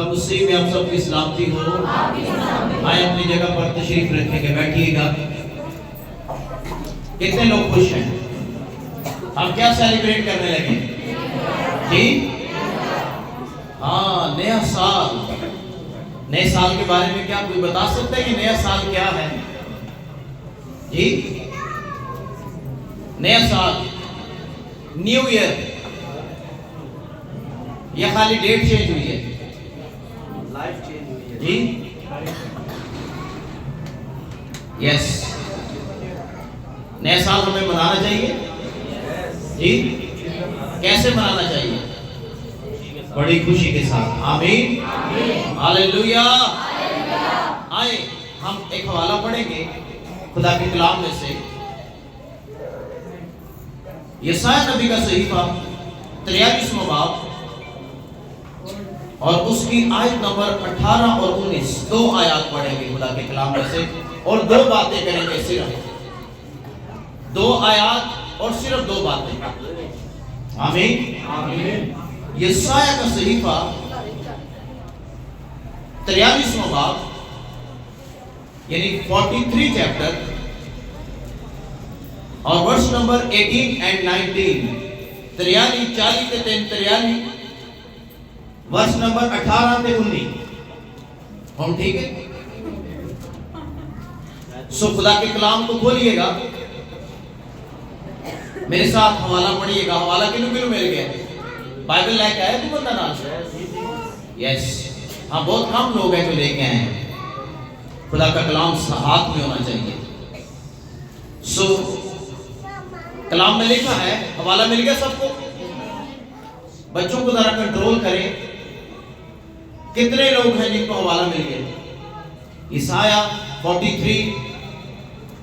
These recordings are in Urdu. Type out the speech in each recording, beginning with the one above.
خدا مسیح میں آپ سب کی سلامتی ہو. آئے اپنی جگہ پر تشریف رکھیں گے, بیٹھیے گا. کتنے لوگ خوش ہیں؟ ہم کیا سیلیبریٹ کرنے لگے جی؟ ہاں, نیا سال. نئے سال کے بارے میں کیا کوئی بتا سکتا ہے کہ نیا سال کیا ہے جی؟ نیا سال, نیو ایئر, یا خالی ڈیٹ چینج ہوئی ہے؟ لائف چینج ہوئی ہے جی. یس, نیا سال ہمیں منانا چاہیے جی. کیسے منانا چاہیے؟ بڑی خوشی کے ساتھ. آمین, ہاللیلویا. آئے ہم ایک حوالہ پڑھیں گے خدا کے کلام میں سے. یسایہ نبی کا صحیفہ 43واں باب اور اس کی آیت نمبر 18 اور 19, 2 آیات پڑھیں گے خدا کے کلام میں سے, اور 2 باتیں کریں گے. صرف 2 آیات اور صرف 2 باتیں. آمین. یسایہ کا صحیفہ 43واں باب یعنی 43 چیپٹر اور ورس نمبر 18 and 19. 43, 40 تے 43, ورس نمبر 18 تے 19. ہم ٹھیک ہے؟ سو خدا کے کلام کو کھولیے گا, میرے ساتھ حوالہ پڑھیے گا. حوالہ کلو مل گیا؟ بائبل لے کے آئے تو بندہ نام سے؟ یس, ہاں بہت کم لوگ ہیں جو لے کے آئے ہیں. خدا کا کلام ہاتھ میں ہونا چاہیے. سو کلام میں لکھا ہے, حوالہ مل گیا سب کو. بچوں کو ذرا کنٹرول کریں. کتنے لوگ ہیں جن کو حوالہ مل گیا؟ یسایہ 43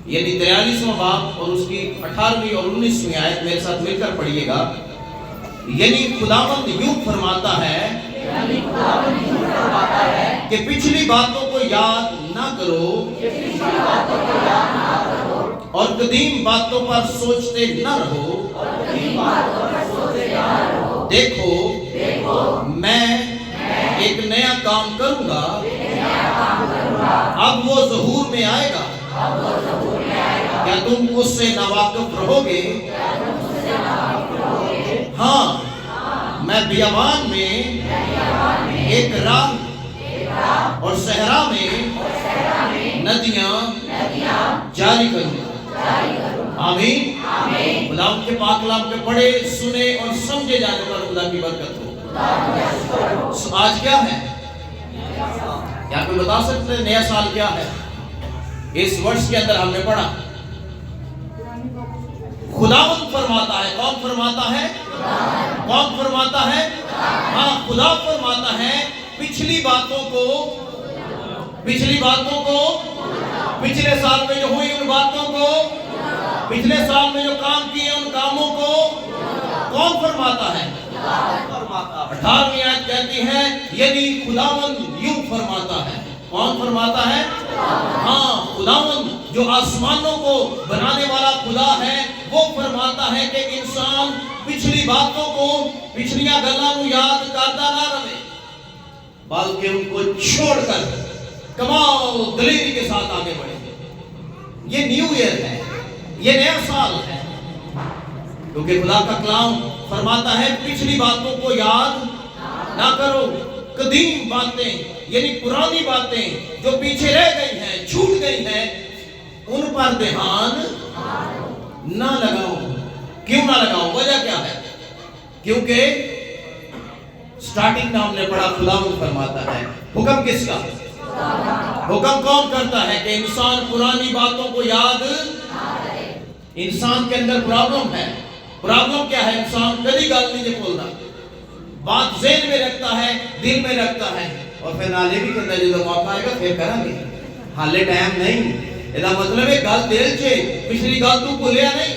یعنی 43واں باب اور اس کی 18ویں اور 19ویں آیت میرے ساتھ مل کر پڑھیے گا. یعنی خداوند یوں فرماتا ہے کہ پچھلی باتوں کو یاد نہ کرو اور قدیم باتوں پر سوچتے نہ رہو. دیکھو میں ایک نیا کام کروں گا, اب وہ ظہور میں آئے گا. کیا تم اس سے ناواقف رہو گے؟ ہاں, میں بیابان میں ایک راہ اور صحرا میں ندیاں جاری کروں گا. آمین. خدا ان کے پاک کلام کے پڑھے, سنے اور سمجھے جانے پر خدا کی برکت ہو. آج کیا ہے؟ کیا کوئی بتا سکتے ہیں نیا سال کیا ہے؟ اس ورس کے اندر ہم نے پڑھا خداوند فرماتا ہے. کون فرماتا ہے؟ کون فرماتا ہے؟ ہاں, خدا فرماتا ہے پچھلی باتوں کو, پچھلے سال میں جو ہوئی ان باتوں کو, پچھلے سال میں جو کام کیے ان کاموں کو کون فرماتا ہے؟ 18ویں آیت کہتی ہے یعنی خداوند یوں فرماتا ہے. کون فرماتا ہے؟ ہاں, خداوند جو آسمانوں کو بنانے والا خدا ہے وہ فرماتا ہے کہ انسان پچھلی باتوں کو, پچھلیاں گلاں کو یاد کرتا نہ رہے, بلکہ ان کو چھوڑ کر کمال دلیری کے ساتھ آگے بڑھے. یہ نیو ایئر ہے, یہ نیا سال ہے, کیونکہ خدا کا کلام فرماتا ہے پچھلی باتوں کو یاد نہ کرو, قدیم باتیں یعنی پرانی باتیں جو پیچھے رہ گئی ہیں, چھوٹ گئی ہیں, ان پر دھیان نہ لگاؤ. کیوں نہ لگاؤ؟ وجہ کیا ہے؟ کیونکہ سٹارٹنگ میں ہم نے پڑھا خداوند فرماتا ہے. حکم کس کا؟ حکم کون کرتا ہے کہ انسان پرانی باتوں کو یاد. انسان کے اندر پرابلم ہے. پرابلم کیا ہے؟ انسان کبھی گل نہیں کھولتا, بات ذہن میں رکھتا ہے, دل میں رکھتا ہے, اور پھر نالے بھی کرتا ہے جو موقع آئے گا پھر کریں گے, حالے ٹائم نہیں. یہ مطلب ہے گل دل چھے, پچھلی گل تو بھولیا نہیں.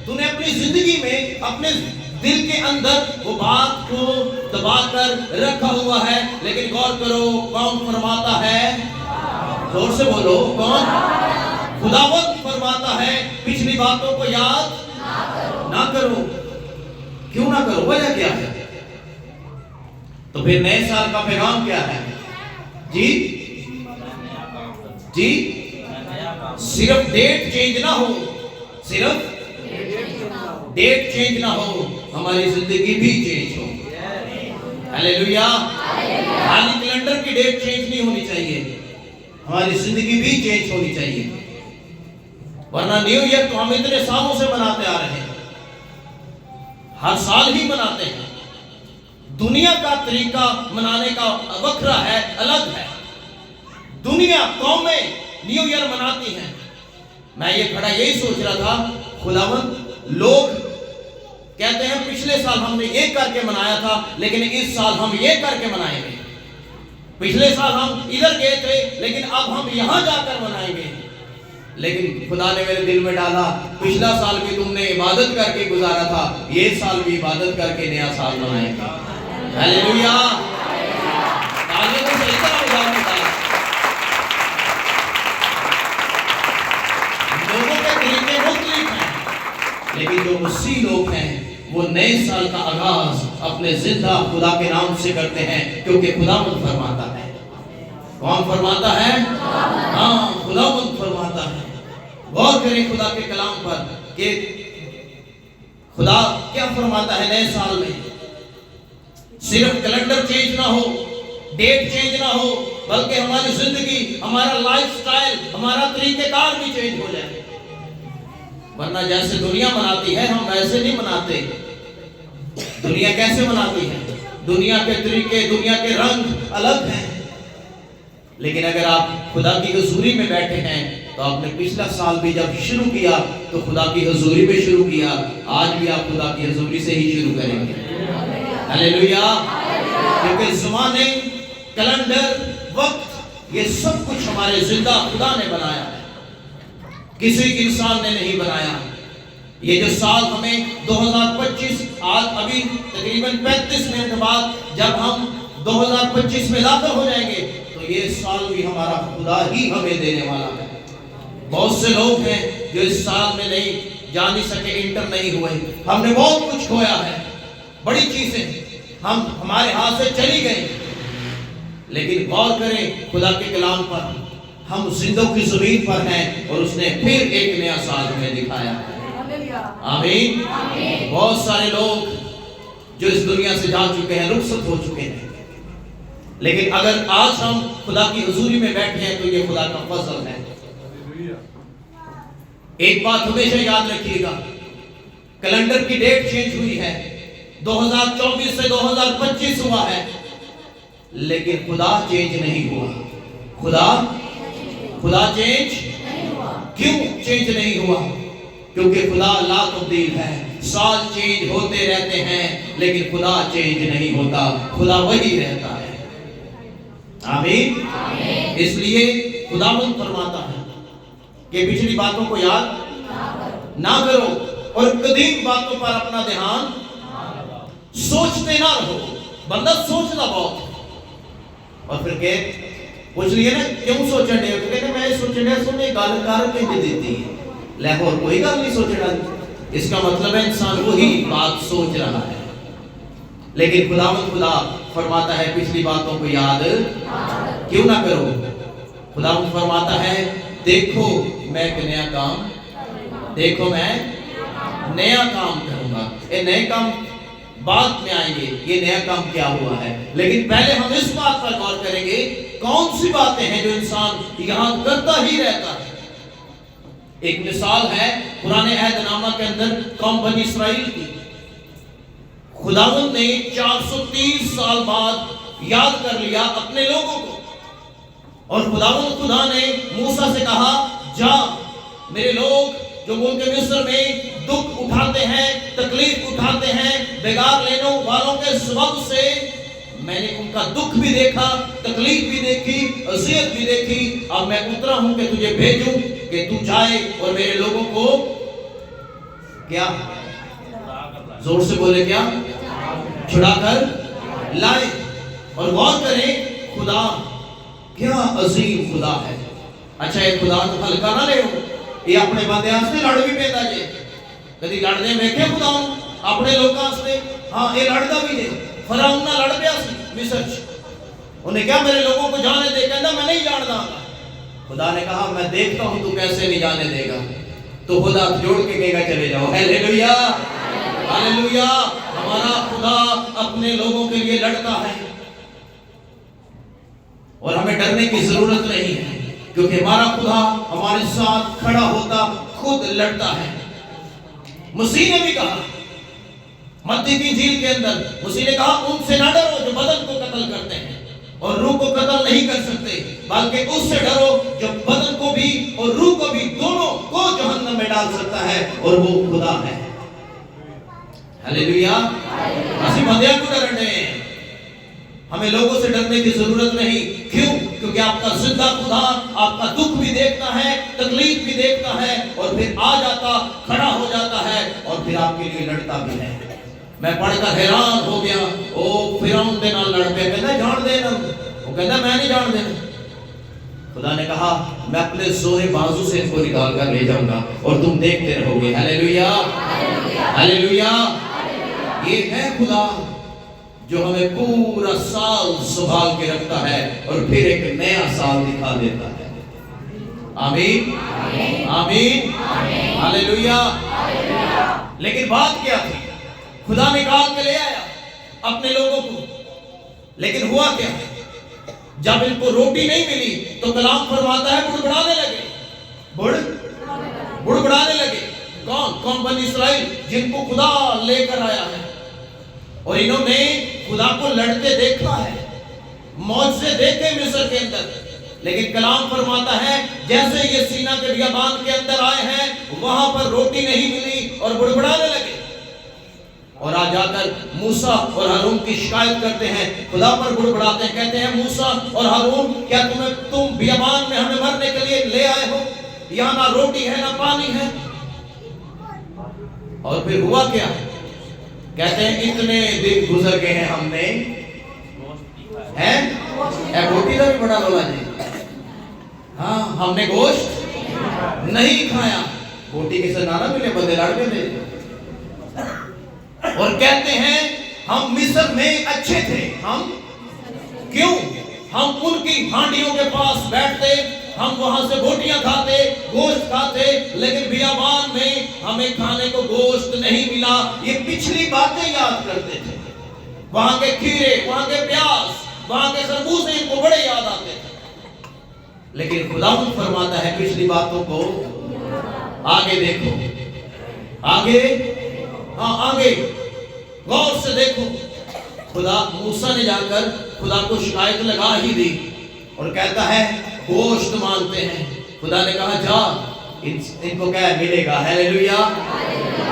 تو نے اپنی زندگی میں اپنے دل کے اندر وہ بات کو دبا کر رکھا ہوا ہے. لیکن غور کرو کون فرماتا ہے؟ زور سے بولو, کون؟ خداوند فرماتا ہے پچھلی باتوں کو یاد نہ کرو. کیوں نہ کرو؟ وجہ کیا ہے؟ تو پھر نئے سال کا پیغام کیا ہے؟ جی جی صرف ڈیٹ چینج نہ ہو، صرف ڈیٹ چینج نہ ہو، ہماری زندگی بھی چینج ہو۔ ہلیلویا۔ خالی کیلنڈر کی ڈیٹ چینج نہیں ہونی چاہیے، ہماری زندگی بھی چینج ہونی چاہیے، ورنہ نیو ایئر تو ہم اتنے سالوں سے مناتے آ رہے ہیں، ہر سال ہی مناتے ہیں۔ دنیا کا طریقہ منانے کا وکھرا ہے، الگ ہے۔ دنیا، قومیں نیو ایئر مناتی ہیں۔ میں یہ کھڑا یہی سوچ رہا تھا، خداوند لوگ کہتے ہیں پچھلے سال ہم نے یہ کر کے منایا تھا، لیکن اس سال ہم یہ کر کے منائیں گے۔ پچھلے سال ہم ادھر گئے تھے، لیکن اب ہم یہاں جا کر منائیں گے۔ لیکن خدا نے میرے دل میں ڈالا، پچھلا سال بھی تم نے عبادت کر کے گزارا تھا، یہ سال بھی عبادت کر کے نیا سال منائیں گے۔ ہلیلویا۔ تعلیموں سے اس طرح گزارنے کا لوگوں کے طریقے مختلف ہیں، لیکن جو مسیح لوگ ہیں وہ نئے سال کا آغاز اپنے زندہ خدا کے نام سے کرتے ہیں، کیونکہ خداوند فرماتا ہے۔ کون فرماتا ہے؟ ہاں، خداوند فرماتا ہے۔ غور کریں خدا کے کلام پر کہ خدا کیا فرماتا ہے نئے سال میں۔ صرف کیلنڈر چینج نہ ہو، ڈیٹ چینج نہ ہو، بلکہ ہماری زندگی، ہمارا لائف سٹائل، ہمارا طریقہ کار بھی چینج ہو جائے۔ ورنہ جیسے دنیا مناتی ہے ہم ویسے نہیں مناتے۔ دنیا کیسے مناتی ہے؟ دنیا کے طریقے، دنیا کے رنگ الگ ہیں۔ لیکن اگر آپ خدا کی حضوری میں بیٹھے ہیں تو آپ نے پچھلا سال بھی جب شروع کیا تو خدا کی حضوری میں شروع کیا، آج بھی آپ خدا کی حضوری سے ہی شروع کریں گے۔ ہلیلویا۔ کیونکہ زمانے، کیلنڈر، وقت، یہ سب کچھ ہمارے زندہ خدا نے بنایا ہے، کسی انسان نے نہیں بنایا۔ یہ جو سال ہمیں 2025، آج ابھی تقریباً 35 منٹ بعد جب ہم 2025 میں داخل ہو جائیں گے تو یہ سال بھی ہمارا خدا ہی ہمیں دینے والا ہے۔ بہت سے لوگ ہیں جو اس سال میں نہیں جا نہیں سکے، انٹر نہیں ہوئے۔ ہم نے بہت کچھ کھویا ہے، بڑی چیزیں ہمارے ہاتھ سے چلی گئی۔ لیکن غور کریں خدا کے کلام پر، ہم زندوں کی زمین پر ہیں اور اس نے پھر ایک نیا سال ہمیں دکھایا ہے۔ آمین۔ بہت سارے لوگ جو اس دنیا سے جا چکے ہیں، رخصت ہو چکے ہیں، لیکن اگر آج ہم خدا کی حضوری میں بیٹھے ہیں تو یہ خدا کا فضل ہے۔ ایک بات ہمیشہ یاد رکھیے گا، کیلنڈر کی ڈیٹ چینج ہوئی ہے، 2024 سے 2025 ہوا ہے، لیکن خدا چینج نہیں ہوا۔ خدا چینج کیوں چینج نہیں ہوا؟ کیونکہ خدا لا تبدیل ہے۔ سال چینج ہوتے رہتے ہیں لیکن خدا چینج نہیں ہوتا، خدا وہی رہتا ہے۔ آمین۔ اس لیے خداوند فرماتا ہے کہ پچھلی باتوں کو یاد نہ کرو اور قدیم باتوں پر اپنا دھیان سوچتے نہ رہو۔ بندہ سوچنا بہت، اور پھر کہ پوچھ لیے نا کیوں سوچن دے، کہتے میں سوچن دے سونے گل کر کے دیتی ہے، لیکن اور کوئی گل نہیں سوچنا۔ اس کا مطلب ہے انسان وہی بات سوچ رہا ہے، لیکن خدا فرماتا ہے پچھلی باتوں کو یاد کیوں نہ کرو۔ خدا فرماتا ہے دیکھو میں ایک نیا کام، دیکھو میں نیا کام کروں گا۔ یہ نئے کام بعد میں آئیں گے، یہ نیا کام کیا ہوا ہے، لیکن پہلے ہم اس بات پر غور کریں گے کون سی باتیں ہیں جو انسان یاد کرتا ہی رہتا ہے۔ ایک مثال ہے پرانے عہد نامہ کے اندر قوم بنی اسرائیل کی۔ خداوند نے 430 سال بعد یاد کر لیا اپنے لوگوں کو، اور خدا نے موسیٰ سے کہا جا میرے لوگ جو ملک مصر میں دکھ اٹھاتے ہیں، تکلیف اٹھاتے ہیں، بیگار لینے والوں کے سبب سے میں نے ان کا دکھ بھی دیکھا، تکلیف بھی دیکھی، اذیت بھی دیکھی، اب میں اترا ہوں کہ تجھے بھیجوں کہ تو جائے اور میرے لوگوں کو کیا زور سے بولے کیا چھڑا کر لائے۔ اور غور کریں خدا کیا عظیم خدا ہے۔ اچھا یہ خدا تو ہلکا نہ لے ہو، یہ اپنے بندے آستے لڑ بھی پیدا جے، کدی لڑنے میں کیا خدا اپنے لوگاں آستے، ہاں یہ لڑتا بھی جے، فرعون نہ لڑ پیا سی مصر انہیں کیا میرے لوگوں کو جانے دے, کہنا میں نہیں جان داں گا. خدا نے کہا میں دیکھتا ہوں تو کیسے نہیں جانے دے گا. تو خدا جوڑ کے کہے گا چلے جاؤ. Hallelujah hallelujah. ہمارا خدا اپنے لوگوں کے لیے لڑتا ہے اور ہمیں ڈرنے کی ضرورت نہیں ہے, کیونکہ ہمارا خدا ہمارے ساتھ کھڑا ہوتا خود لڑتا ہے. مسیح نے بھی کہا متی کی انجیل کے اندر, مسیح نے کہا ان سے نہ ڈرو جو بدن کو قتل کرتے ہیں اور روح کو قتل نہیں کر سکتے, بلکہ اس سے ڈرو جو بدن کو بھی اور روح کو بھی دونوں کو جہنم میں ڈال سکتا ہے, اور وہ خدا ہے. ہیلیلویا. اسی بندیاں کو ڈرنے ہیں, ہمیں لوگوں سے ڈرنے کی ضرورت نہیں. کیوں؟ کیونکہ آپ کا زندہ خدا آپ کا دکھ بھی دیکھتا ہے, تکلیف بھی دیکھتا ہے, اور پھر آ جاتا کھڑا ہو جاتا ہے اور پھر آپ کے لیے لڑتا بھی ہے. میں پڑھ کر حیران ہو گیا. او فرعون دے نال لڑ پیا, کہتا جان دے نا, وہ کہتا میں نہیں جان دینا. خدا نے کہا میں اپنے زور بازو سے ان کو نکال کر لے جاؤں گا اور تم دیکھتے رہو گے. Hallelujah hallelujah. یہ ہے خدا جو ہمیں پورا سال سنبھال کے رکھتا ہے اور پھر ایک نیا سال دکھا دیتا ہے. آمین آمین ہیلیلویا. لیکن بات کیا تھی؟ خدا نکال کے لے آیا اپنے لوگوں کو, لیکن ہوا کیا؟ جب ان کو روٹی نہیں ملی تو کلام فرماتا ہے بڑبڑانے لگے. بڑبڑانے لگے. کون؟ بنی اسرائیل جن کو خدا لے کر آیا ہے, اور انہوں نے خدا کو لڑتے دیکھا ہے, معجزے دیکھے مصر کے اندر, لیکن کلام فرماتا ہے جیسے یہ سینا کے بیابان کے اندر آئے ہیں وہاں پر روٹی نہیں ملی اور بڑبڑانے لگے, اور آ جا کر موسیٰ اور ہارون کی شکایت کرتے ہیں, خدا پر بڑبڑاتے ہیں, کہتے ہیں موسیٰ اور ہارون کیا تم بیابان میں ہمیں مرنے کے لیے لے آئے ہو؟ یہاں نہ روٹی ہے نہ پانی ہے. اور پھر ہوا کیا؟ کہتے ہیں اتنے دن گزر گئے ہیں ہم نے روٹی کا بھی بڑا رولا جی, ہاں ہم نے گوشت نہیں کھایا. روٹی کے ساتھ نانا ملے, بندے لڑ کے تھے, اور کہتے ہیں ہم مصر میں اچھے تھے. ہم کیوں؟ ہم ان کی ہانڈیوں کے پاس بیٹھتے, ہم وہاں سے بوٹیاں کھاتے, گوشت کھاتے, لیکن بیابان میں ہمیں کھانے کو گوشت نہیں ملا. یہ پچھلی باتیں یاد کرتے تھے, وہاں کے کھیرے, وہاں کے پیاز, وہاں کے خربوزے ان کو بڑے یاد آتے تھے. لیکن خداوند فرماتا ہے پچھلی باتوں کو آگے دیکھو, آگے, ہاں آگے غور سے دیکھو. خدا موسیٰ نے جا کر خدا کو شکایت لگا ہی دی اور کہتا ہے گوشت مانگتے ہیں. خدا نے کہا جا ان کو کہہ ملے گا. ہیلیلویا.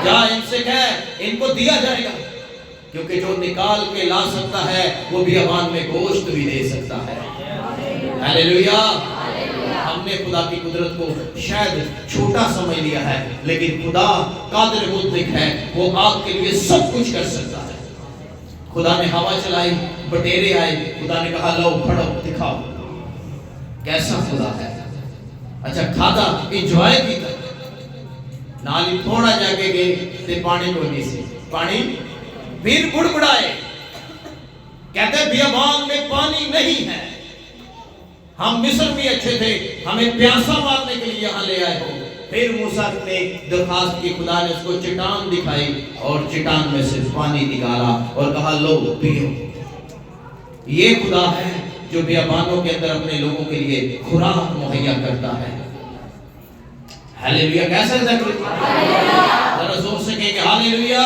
جا ان سے کہہ ان کو دیا جائے گا, کیونکہ جو نکال کے لا سکتا ہے وہ بیابان میں گوشت بھی دے سکتا ہے. ہیلیلویا. ہم نے خدا کی قدرت کو شاید چھوٹا سمجھ لیا ہے, لیکن خدا قادر مطلق ہے, وہ آپ کے لیے سب کچھ کر سکتا ہے. خدا نے ہوا چلائی, بٹیرے آئے, خدا نے کہا لو پھڑو دکھاؤ. کیسا خدا ہے. اچھا کھادا انجوائے کی کر نالی تھوڑا جا کے گئے تے پانی کو نہیں سی, پانی پھر بڑبڑائے, کہتے بیابان میں پانی نہیں ہے. ہم مصر میں اچھے تھے, ہمیں پیاسا مارنے کے لیے یہاں لے آئے ہو. پھر موسیٰ نے درخواست کی, خدا نے اس کو چٹان دکھائی اور چٹان میں سے پانی نکالا اور کہا لو پیو. یہ خدا ہے جو بیابانوں کے اندر اپنے لوگوں کے لیے خوراک مہیا کرتا ہے. ہیلیلویا. کیسا ذکر, ذرا زور سے کہیں گے ہیلیلویا.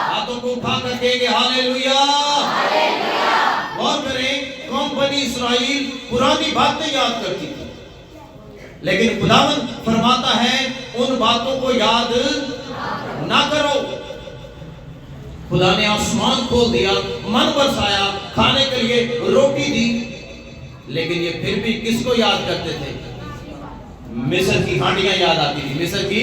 ہاتھوں کو اٹھا کر کہیں گے ہیلیلویا. غور کریں, قوم بنی اسرائیل پرانی باتیں یاد کرتی تھی, لیکن خداوند فرماتا ہے ان باتوں کو یاد نہ کرو. خدا نے آسمان کھول دیا, من برسایا, کھانے کے لیے روٹی دی, لیکن یہ پھر بھی کس کو یاد کرتے تھے؟ مصر کی ہانڈیاں یاد آتی تھی, مصر کی,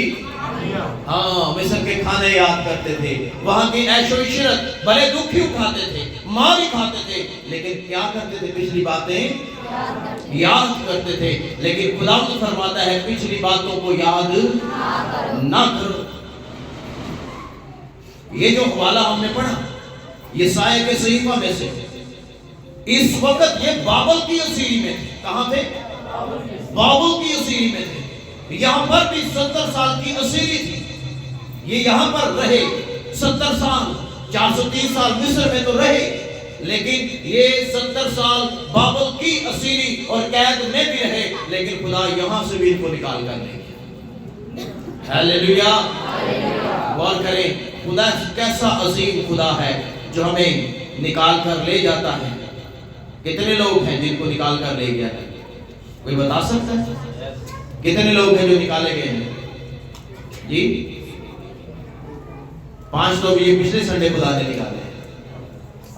ہاں مصر کے کھانے یاد کرتے تھے, وہاں کی عیش و عشرت, بڑے دکھ ہی اٹھاتے تھے, مار ہی کھاتے تھے, لیکن کیا کرتے تھے؟ پچھلی باتیں یاد کرتے تھے. لیکن خداوند فرماتا ہے پچھلی باتوں کو یاد نہ کرو. یہ جو حوالہ ہم نے پڑھا یہ سائے کے صحیفہ میں سے اس وقت یہ بابل کی اسیری میں تھے. کہاں تھے؟ بابل کی اسیری میں تھے. یہاں پر بھی 70 سال کی اسیری تھی. یہ یہاں پر رہے 70 سال. 430 سال مصر میں تو رہے, لیکن یہ 70 سال بابل کی اسیری اور قید میں بھی رہے, لیکن خدا یہاں سے بھی ان کو نکال کر لے گیا. ہیلیلویا. غور کریں, خدا کیسا عظیم خدا ہے جو ہمیں نکال کر لے جاتا ہے. کتنے لوگ ہیں جن کو نکال کر لے گیا ہے؟ کوئی بتا سکتا ہے کتنے لوگ ہیں جو نکالے گئے ہیں؟ جی 5 لوگ یہ پچھلے سنڈے خدا نے نکالے.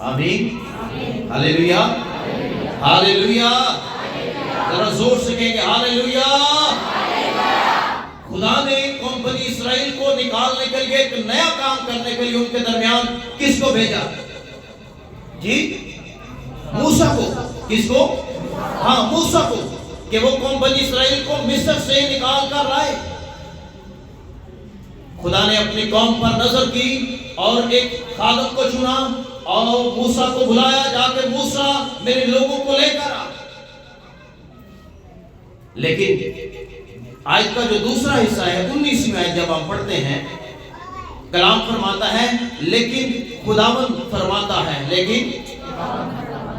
آمین. ہاللیلویا. ہاللیلویا. ذرا زور سے کہیں گے ہاللیلویا. خدا نے قوم بنی اسرائیل کو نکالنے کے لیے ایک نیا کام کرنے کے لیے ان کے درمیان کس کو بھیجا؟ جی موسیٰ کو. کس کو؟ ہاں موسیٰ کو, کہ وہ قوم بنی اسرائیل کو مصر سے نکال کر لائے. خدا نے اپنی قوم پر نظر کی اور ایک خادم کو چنا اور موسیٰ کو بلایا, جا کے موسیٰ میرے لوگوں کو لے کر آ. لیکن آیت کا جو دوسرا حصہ ہے 19ویں آیت جب ہم پڑھتے ہیں, کلام فرماتا ہے لیکن خداوند فرماتا ہے, لیکن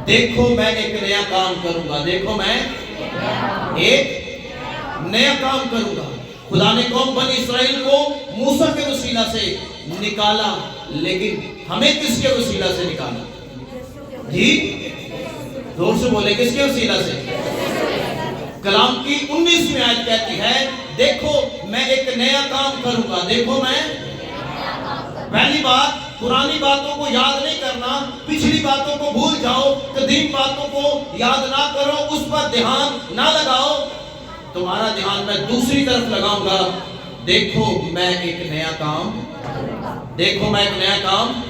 دیکھو میں ایک نیا کام کروں گا. دیکھو میں ایک نیا کام کروں گا. خدا نے قوم بنی اسرائیل کو موسیٰ کے وسیلہ سے نکالا, لیکن ہمیں کس کے وسیلہ سے نکالا؟ جی زور سے بولے, کس کے وسیلہ سے؟ کلام کی 19ویں آیت کہتی ہے دیکھو میں ایک نیا کام کروں گا. دیکھو میں, پہلی بات پرانی باتوں کو یاد نہیں کرنا, پچھلی باتوں کو بھول جاؤ, قدیم باتوں کو یاد نہ کرو, اس پر دھیان نہ لگاؤ, تمہارا دھیان میں دوسری طرف لگاؤں گا. دیکھو میں ایک نیا کام, دیکھو میں ایک نیا کام.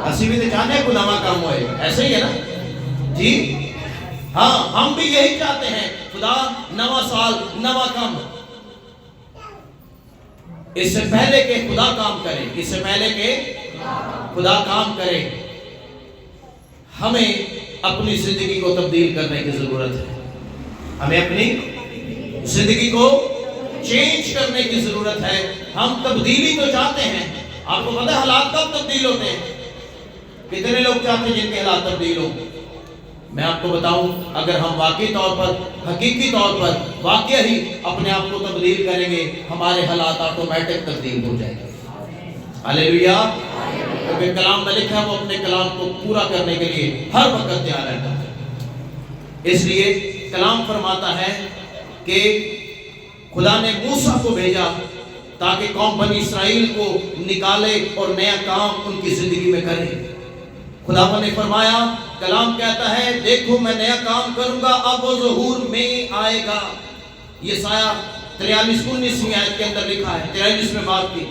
اسی بھی تو چاہتے ہیں کوئی نیا کام ہوئے, ایسے ہی ہے نا جی. ہاں ہم بھی یہی چاہتے ہیں, خدا نوا سال نوا کام. اس سے پہلے کہ خدا کام کرے, اس سے پہلے کہ خدا کام کرے, ہمیں اپنی زندگی کو تبدیل کرنے کی ضرورت ہے. ہمیں اپنی زندگی کو چینج کرنے کی ضرورت ہے. ہم تبدیلی تو چاہتے ہیں. آپ کو پتہ ہے حالات کب تبدیل ہوتے ہیں؟ کتنے لوگ چاہتے ہیں جن کے حالات تبدیل ہوں؟ میں آپ کو بتاؤں, اگر ہم واقعی طور پر, حقیقی طور پر واقعی ہی اپنے آپ کو تبدیل کریں گے, ہمارے حالات آٹومیٹک تبدیل ہو جائیں گے. ہاللیلویا. کیونکہ کلام میں لکھا ہے وہ اپنے کلام کو پورا کرنے کے لیے ہر وقت تیار رہتا ہے. اس لیے کلام فرماتا ہے کہ خدا نے موسیٰ کو بھیجا تاکہ قوم بنی اسرائیل کو نکالے اور نیا کام ان کی زندگی میں کرے. خدا نے فرمایا, کلام کہتا ہے دیکھو میں نیا کام کروں گا, اب وہ ظہور میں آئے گا. یہ سایہ 43-19ویں آیت کے اندر لکھا ہے. 43 میں بات کی,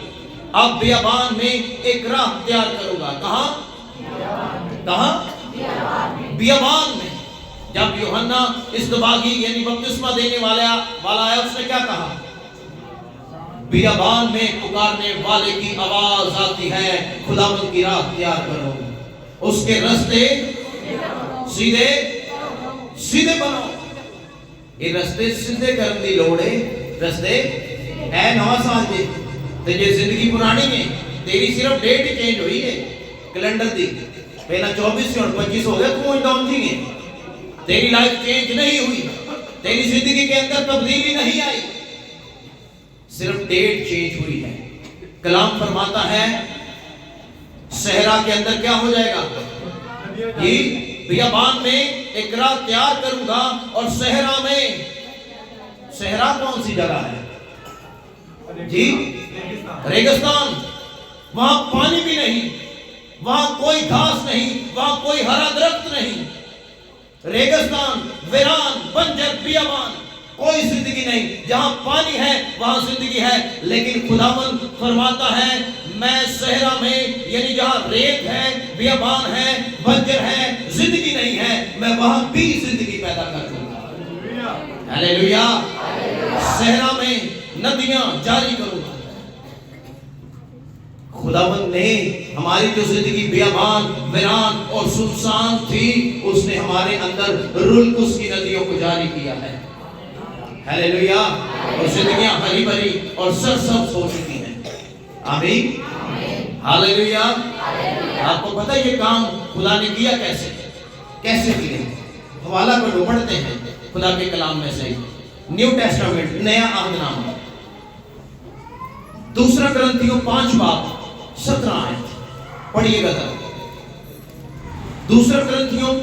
اب بیابان میں ایک راہ تیار کروں گا. کہاں؟ کہاں؟ بیابان میں. جب یوحنا اصطباغی یعنی بپتسمہ دینے والا آیا, اس نے کیا کہا؟ بیابان میں پکارنے والے کی آواز آتی ہے, خداوند کی راہ تیار کرو, اس کے رستے سیدھے سیدھے بناؤ. یہ رستے سیدھے کرنے دی لوڑ ہے. رستے اے نواں سال جی تیری زندگی پرانی میں, تیری صرف ڈیٹ چینج ہوئی ہے کیلنڈر دی, پہلا 24 اور 25 ہو گیا, تو وہ ڈاؤن تھی ہے. تیری لائف چینج نہیں ہوئی, تیری زندگی کے اندر تبدیلی نہیں آئی, صرف ڈیٹ چینج ہوئی ہے. کلام فرماتا ہے صحرا کے اندر کیا ہو جائے گا؟ جی بیابان میں ایک راہ تیار کروں گا, اور صحرا میں, صحرا کون سی جگہ ہے جی؟ ریگستان. وہاں پانی بھی نہیں, وہاں کوئی گھاس نہیں, وہاں کوئی ہرا درخت نہیں. ریگستان, ویران, بنجر, بیابان, کوئی زندگی نہیں. جہاں پانی ہے وہاں زندگی ہے. لیکن خداوند فرماتا ہے میں صحرا میں, یعنی جہاں ریت ہے, بیابان ہے, بنجر ہے, زندگی نہیں ہے, میں وہاں بھی زندگی پیدا کر دوں گا. ہاللیلویا. صحرا میں ندیاں جاری کروں گا. خداوند نے ہماری جو زندگی بیابان ویران اور سنسان تھی اس نے ہمارے اندر رلقدس کی ندیوں کو جاری کیا ہے. ہیلیلویا. اور زندگیاں ہری بھری اور سرسبز ہو چکی ہیں. آمین. ہیلیلویا. آپ کو پتہ ہے یہ کام خدا نے کیا کیسے کیے؟ حوالہ کو پڑھتے ہیں خدا کے کلام میں سے. نیو ٹیسٹامنٹ نیا عہد نامہ 2 کرنتھیوں 5 باب 17 آیت پڑھیے گا. 2 کرنتھیوں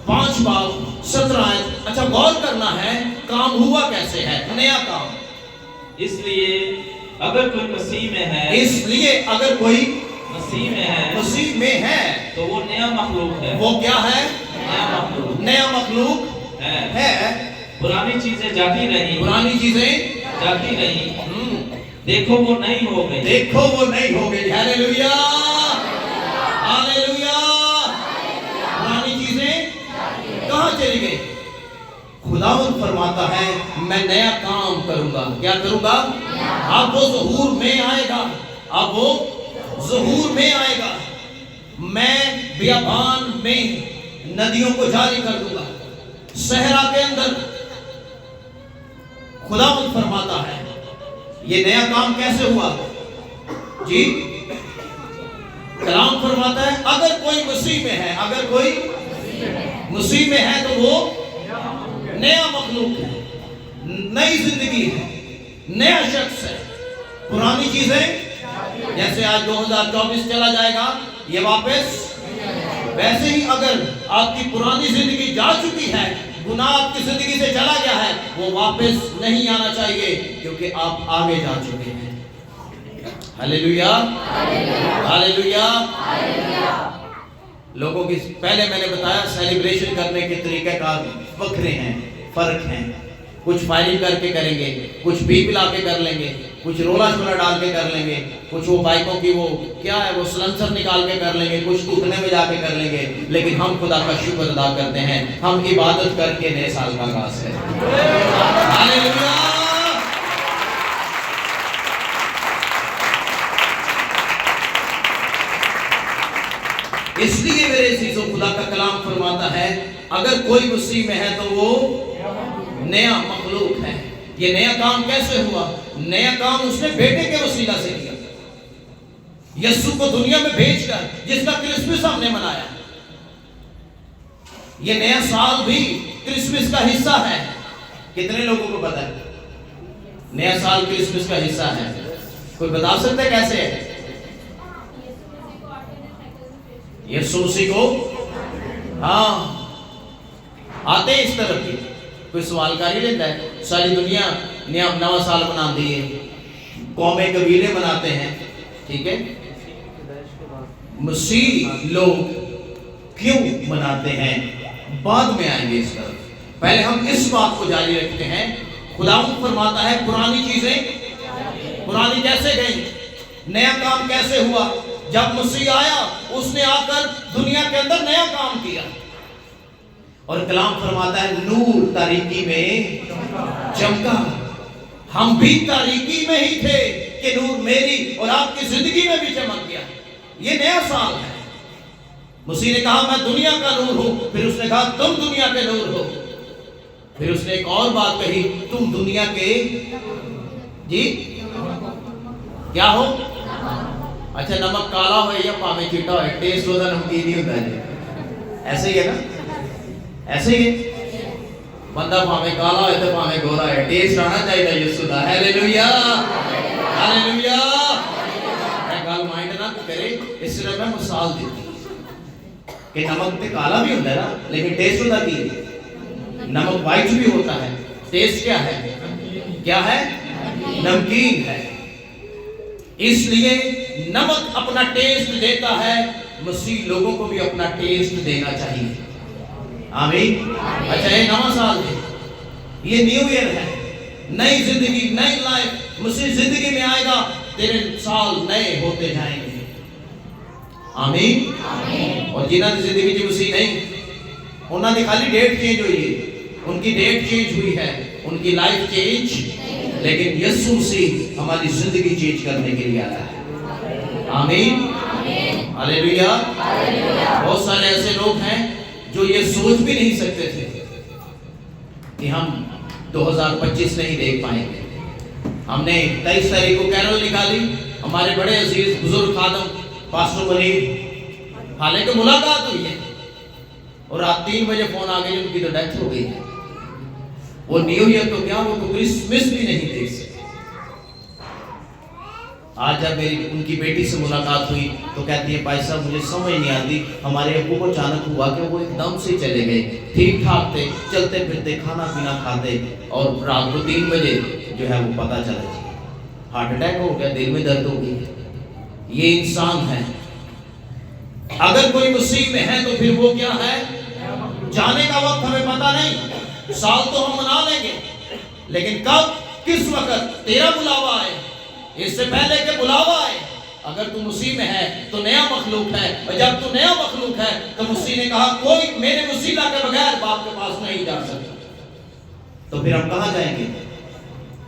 5 باب 17 آیت. اچھا غور کرنا ہے کام ہوا کیسے ہے. نیا کام. اس لیے اگر کوئی مسیح میں ہے تو وہ نیا مخلوق ہے. وہ کیا ہے؟ نیا مخلوق ہے. پرانی چیزیں جاتی رہی دیکھو وہ نہیں ہو گئی. ہیلیلویا. ہیلیلویا. پرانی چیزیں کہاں چلی گئی؟ خداوند فرماتا ہے میں نیا کام کروں گا. کیا کروں گا؟ اب وہ ظہور میں آئے گا. میں بیابان میں ندیوں کو جاری کر دوں گا. صحرا کے اندر خداوند فرماتا ہے یہ نیا کام کیسے ہوا جی؟ کلام فرماتا ہے اگر کوئی مسیح میں ہے تو وہ نیا مخلوق ہے. نئی زندگی ہے. نیا شخص ہے. پرانی چیزیں جیسے آج 2024 چلا جائے گا یہ واپس ویسے ہی اگر آپ کی پرانی زندگی جا چکی ہے گناہ آپ کی زندگی سے چلا گیا ہے وہ واپس نہیں آنا چاہیے کیونکہ آپ آگے جا چکے ہیں. ہیلیلویا. ہیلیلویا. لوگوں کی پہلے میں نے بتایا سیلیبریشن کرنے کے طریقہ کار وکھرے ہیں, فرق ہیں. کچھ فائرنگ کر کے کریں گے, کچھ بی پلا کے کر لیں گے, کچھ رولا شولا ڈال کے کر لیں گے, کچھ وہ بائکوں کی وہ کیا ہے وہ سلنسر نکال کے کر لیں گے, کچھ ٹوٹنے میں جا کے کر لیں گے. لیکن ہم خدا کا شکر ادا کرتے ہیں ہم عبادت کر کے نئے سال کا آغاز ہے. ہیلیلویا. اس لیے میرے عزیزو خدا کا کلام فرماتا ہے اگر کوئی مسیح میں ہے تو وہ نیا مخلوق ہے. یہ نیا کام کیسے ہوا؟ نیا کام اس نے بیٹے کے وسیلہ سے کیا. یسوع کو دنیا میں بھیج کر جس کا کرسمس ہم نے منایا. یہ نیا سال بھی کرسمس کا حصہ ہے. کتنے لوگوں کو پتا ہے نیا سال کرسمس کا حصہ ہے؟ کوئی بتا سکتا ہے کیسے ہے؟ یسوع مسیح کو آتے اس طرف کی کوئی سوال کاری لیتا ہے. ساری دنیا نیا سال مناتی ہے, قومیں قبیلے مناتے ہیں, ٹھیک ہے. مسیح لوگ کیوں مناتے ہیں بعد میں آئیں گے اس طرف. پہلے ہم اس بات کو جاری رکھتے ہیں. خداوند فرماتا ہے پرانی کیسے گئیں, نیا کام کیسے ہوا؟ جب مسیح آیا اس نے آ کر دنیا کے اندر نیا کام کیا. اور کلام فرماتا ہے نور تاریکی میں چمکا. ہم بھی تاریکی میں ہی تھے کہ نور میری اور آپ کی زندگی میں بھی چمک گیا. یہ نیا سال ہے. مسیح نے کہا میں دنیا کا نور ہوں, پھر اس نے کہا تم دنیا کے نور ہو. پھر اس نے ایک اور بات کہی تم دنیا کے جی کیا ہو؟ اچھا نمک کالا ہوئے یا پاوے چٹا ہوئے ٹیسٹ ہوتا نمکین ہی ہوتا ہے. ایسے ہی ہے نا, ایسے ہی ہے. بندہ پاوے کالا ہوئے تو پاوے گورا ہے, ٹیسٹ آنا چاہیے یسوع دا. ہیلیلویا. ہیلیلویا. میں گل مائنڈ نہ کرے, اس طرح میں مثال دیتی کہ نمک تے کالا بھی ہوتا ہے نا, لیکن ٹیسٹ ہوتا کی ہے. نمک وائٹ بھی ہوتا ہے, ٹیسٹ کیا ہے؟ کیا ہے؟ نمکین ہے. اس لیے نمک اپنا ٹیسٹ دیتا ہے, مسیح لوگوں کو بھی اپنا ٹیسٹ دینا چاہیے. آمین. اچھا یہ نواں سال ہے, یہ نیو ایئر ہے, نئی زندگی, نئی لائف. مسیح زندگی میں آئے گا, تیرے سال نئے ہوتے جائیں گے. آمین. اور جنہاں کی زندگی جو مسیح نہیں, انہاں کی خالی ڈیٹ چینج ہوئی ہے, ان کی ڈیٹ چینج ہوئی ہے, ان کی لائف چینج, لیکن یسوع مسیح ہماری زندگی چینج کرنے کے لیے آیا ہے. آمین ہاللیلویا بہت سارے ایسے لوگ ہیں جو یہ سوچ بھی نہیں سکتے تھے کہ ہم 2025 نہیں دیکھ پائیں گے. ہم نے 23 تاریخ کو کیرول نکالی. ہمارے بڑے عزیز بزرگ خادم پاسٹر منیر حالانکہ ملاقات ہوئی ہے اور رات 3 بجے فون آ گئی ان کی تو ڈیتھ ہو گئی ہے. وہ نیو ایئر تو کیا وہ تو کرسمس بھی نہیں دیکھ سکتے. آج جب میری ان کی بیٹی سے ملاقات ہوئی تو کہتی ہے بھائی صاحب مجھے سمجھ نہیں آتی ہمارے ابو کو اچانک ہوا کہ وہ ایک دم سے چلے گئے, ٹھیک ٹھاک تھے, چلتے پھرتے کھانا پینا کھاتے اور رات کو 3 بجے جو ہے وہ پتہ چلا جی ہارٹ اٹیک ہو گیا, دل میں درد ہو گئی. یہ انسان ہے. اگر کوئی مسیح میں ہے تو پھر وہ کیا ہے, جانے کا وقت ہمیں پتہ نہیں. سال تو ہم منا لیں گے لیکن کب کس وقت تیرا بلاوا آئے, اس سے پہلے کہ بلاوا آئے. اگر تو مسیح میں ہے تو نیا مخلوق ہے, اور جب تو نیا مخلوق ہے تو مسیح نے کہا کوئی میرے وسیلہ کے بغیر باپ کے پاس نہیں جا سکتا. تو پھر ہم کہاں جائیں گے؟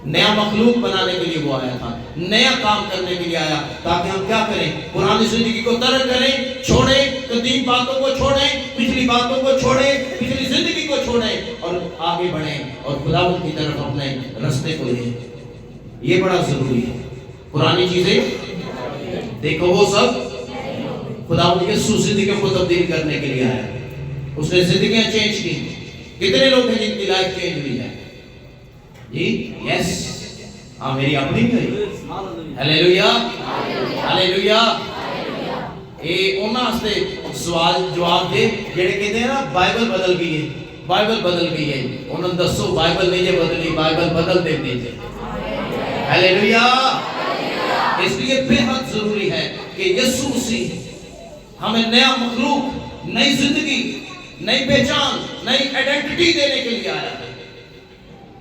نیا مخلوق بنانے کے لیے وہ آیا تھا, نیا کام کرنے کے لیے آیا تاکہ ہم کیا کریں, پرانی زندگی کو ترک کریں, چھوڑیں, قدیم باتوں کو چھوڑیں, پچھلی باتوں کو چھوڑیں, پچھلی زندگی کو چھوڑیں اور آگے بڑھیں اور خداوند کی طرف اپنے رستے کو لیں. یہ بڑا ضروری ہے. پرانی چیزیں دیکھو وہ سب خداوند کے زندگیوں کو تبدیل کرنے کے لیے آیا. اس نے زندگیاں چینج کی. کتنے لوگ ہیں جن کی لائف چینج ہوئی ہے جی؟ یس, ہاں میری اپنی بھی ہوئی. ہاللیلویا ہاللیلویا. یہ انہاں سے سوال جواب دے جڑے کہتے ہیں نا بائبل بدل گئی ہے, بائبل بدل گئی ہے. انہوں نے دسو بائبل نہیں ہے بدلی, بائبل بدل دے دیجئے. ہاللیلویا. اس لیے بے حد ضروری ہے کہ یسوع مسیح ہمیں نیا مخلوق, نئی زندگی, نئی پہچان, نئی ایڈنٹیٹی دینے کے لیے آیا ہے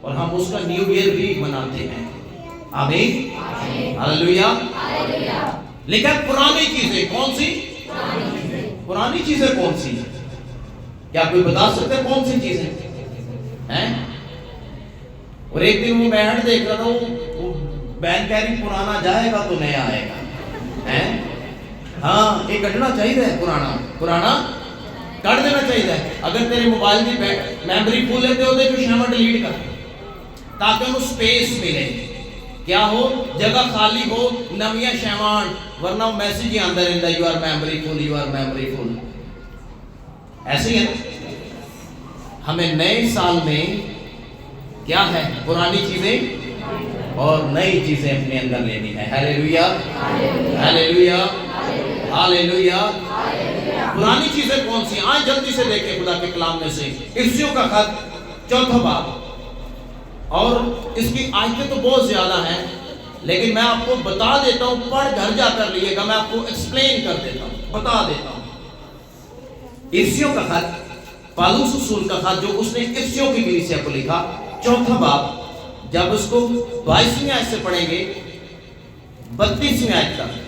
اور ہم اس کا نیو ایئر بھی مناتے ہیں. آمین ہاللیلویا. لیکن پرانی چیزیں کون سی, پرانی چیزیں کون سی, کیا کوئی بتا سکتے ہیں کون سی چیزیں ہیں؟ اور ایک دن وہ بہن دیکھ رہا تھا, وہ بہن کہہ رہی پرانا جائے گا تو نیا آئے گا. ہاں یہ کٹنا چاہیے, پرانا پرانا کٹ دینا چاہیے. اگر تیرے موبائل کی میموری فل ہے تو جو شیما ڈیلیٹ کر تاکہ انہوں سپیس ملے, کیا ہو جگہ خالی ہو, نویاں شیمان, ورنہ میسیج ہی آندر رہتا you are memory full, you are memory full. ایسے ہی ہے. ہمیں نئے سال میں کیا ہے, پرانی چیزیں اور نئی چیزیں اپنے اندر لینی ہے. ہاللیلویا ہاللیلویا ہاللیلویا. پرانی چیزیں کون سی؟ آئیں جلدی سے دیکھیں خدا کے کلام میں سے افسیوں کا خط 4 باب, اور اس کی آیتیں تو بہت زیادہ ہیں لیکن میں آپ کو بتا دیتا ہوں, پڑھ گھر جا کر لیے گا, میں آپ کو ایکسپلین کر دیتا ہوں, بتا دیتا ہوں. افسیوں کا خط, پالوس رسول کا خط جو اس نے افسیوں کی کلیسیا کو لکھا, 4 باب, جب اس کو 22ویں آیت سے پڑھیں گے 32ویں آیت تک.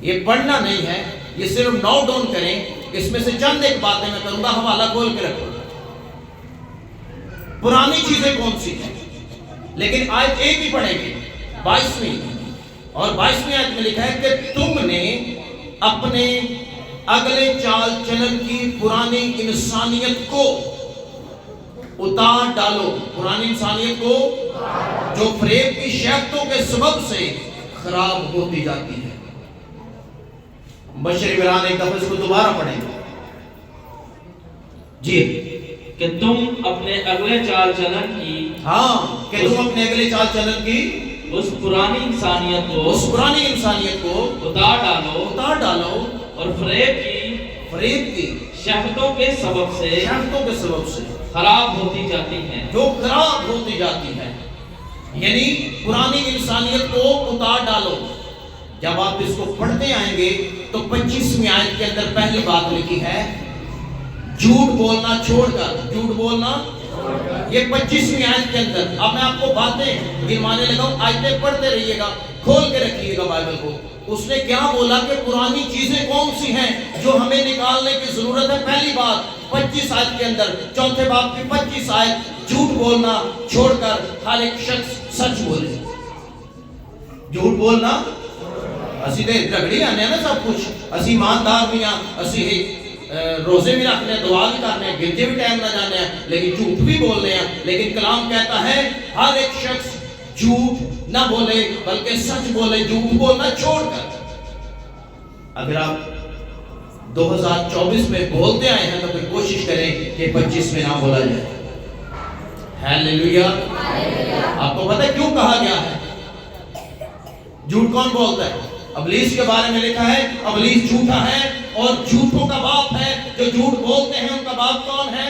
یہ پڑھنا نہیں ہے, یہ صرف نوٹ ڈاؤن کریں. اس میں سے چند ایک باتیں میں کروں گا, حوالہ کھول کے رکھو. پرانی چیزیں کون سی ہیں, لیکن آیت ایک ہی پڑھیں گے 22ویں, اور 22ویں آیت میں لکھا ہے کہ تم نے اپنے اگلے چال چلن کی پرانی انسانیت کو اتار ڈالو. پرانی انسانیت کو جو فریب کی شہوتوں کے سبب سے خراب ہوتی جاتی ہے. بشری بران ایک دفعہ اس کو دوبارہ پڑھیں گے جی. کہ تم اپنے اگلے چال چلن کی, ہاں کہ تم اپنے اگلے چال چلن کی اس پرانی انسانیت کو اتار ڈالو اور فریب کی شہوتوں کے سبب سے خراب ہوتی جاتی ہیں, جو خراب ہوتی جاتی ہے. یعنی پرانی انسانیت کو اتار ڈالو. جب آپ اس کو پڑھتے آئیں گے تو 25ویں آیت کے اندر پہلی بات لکھی ہے جھوٹ بولنا چھوڑ کر. جھوٹ بولنا, یہ 25ویں آیت کے اندر. اب میں آپ کو باتیں گنوانے لگا ہوں, آیتیں پڑھتے رہیے گا, کھول کے رکھیے گا بائبل کو. اس نے کیا بولا کہ پرانی چیزیں کون سی ہیں جو ہمیں نکالنے کی ضرورت ہے. پہلی بات 25 آیت کے اندر, 4 باب کی 25 آیت, جھوٹ بولنا چھوڑ کر ہر ایک شخص سچ بولے. جھوٹ بولنا اسی تے جھگڑی آنے نا سب کچھ, اسی ایماندار بھی ہاں, اسی روزے بھی رکھنے ہیں, دعا بھی کرنے ہیں, گرجے بھی ٹائم نہ جانے ہیں, لیکن جھوٹ بھی بولنے ہیں. لیکن کلام کہتا ہے ہر ایک شخص جھوٹ نہ بولے بلکہ سچ بولے, جھوٹ بولنا چھوڑ کر. اگر آپ 2024 میں بولتے آئے ہیں تو پھر کوشش کریں کہ 25 میں نہ بولا جائے. ہیلیلویا. آپ کو پتہ ہے کیوں کہا گیا ہے جھوٹ کون بولتا ہے؟ ابلیس کے بارے میں لکھا ہے ابلیس جھوٹا ہے اور جھوٹوں کا باپ ہے. جو جھوٹ بولتے ہیں ان کا باپ کون ہے؟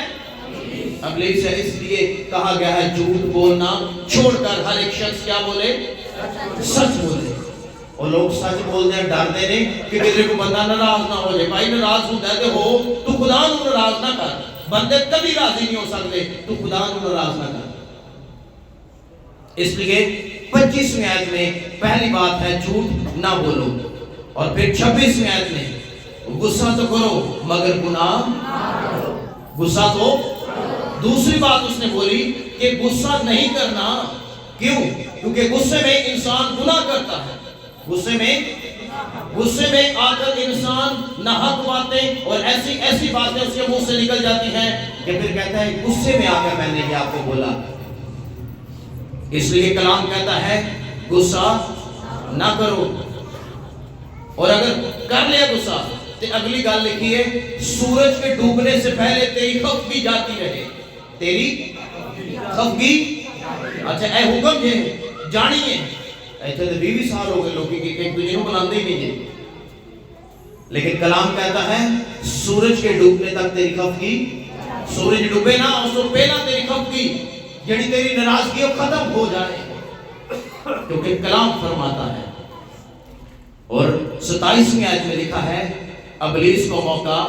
ابلیس ہے. اس لیے کہا گیا ہے جھوٹ بولنا چھوڑ کر ہر ایک شخص کیا بولے؟ سچ بولے. اور لوگ سچ بولتے ہیں ڈرتے نہیں کہ کسی کو بندہ ناراض نہ ہو جائے. بھائی ناراض ہوتا ہے ہو تو خدا نو ناراض نہ کر. بندے کبھی راضی نہیں ہو سکتے, تو خدا نو ناراض نہ کر. اس لیے 25ویں آیت میں پہلی بات ہے جھوٹ نہ بولو. اور پھر 26ویں آیت میں غصہ تو کرو مگر گناہ نہ کرو. غصہ تو دوسری بات اس نے بولی کہ غصہ نہیں کرنا. کیوں؟ کیونکہ غصے میں انسان گناہ کرتا ہے. غصے میں آ کر انسان ناحق باتیں اور ایسی باتیں اس کے منہ سے نکل جاتی ہیں کہ پھر کہتا ہے غصے میں آ کر میں نے یہ آپ کو بولا. اس لیے کلام کہتا ہے غصہ نہ کرو. اور اگر کر لیا غصہ تو اگلی گل لکھی ہے سورج کے ڈوبنے سے پہلے تیری خفگی جاتی رہے. تیری خفگی. اچھا اے حکم یہ جانی ہے ایسے تو 20 سال ہو گئے لوگوں کی ایک دوسرے کو بناتے ہی نہیں ہے. لیکن کلام کہتا ہے سورج کے ڈوبنے تک تیری خفگی. سورج ڈوبے نا اس کو پہلا تیری خفگی جڑی تیری ناراضگی ختم ہو جائے. کیونکہ کلام فرماتا ہے. اور 27ویں آیت میں لکھا ہے ابلیس کو موقع.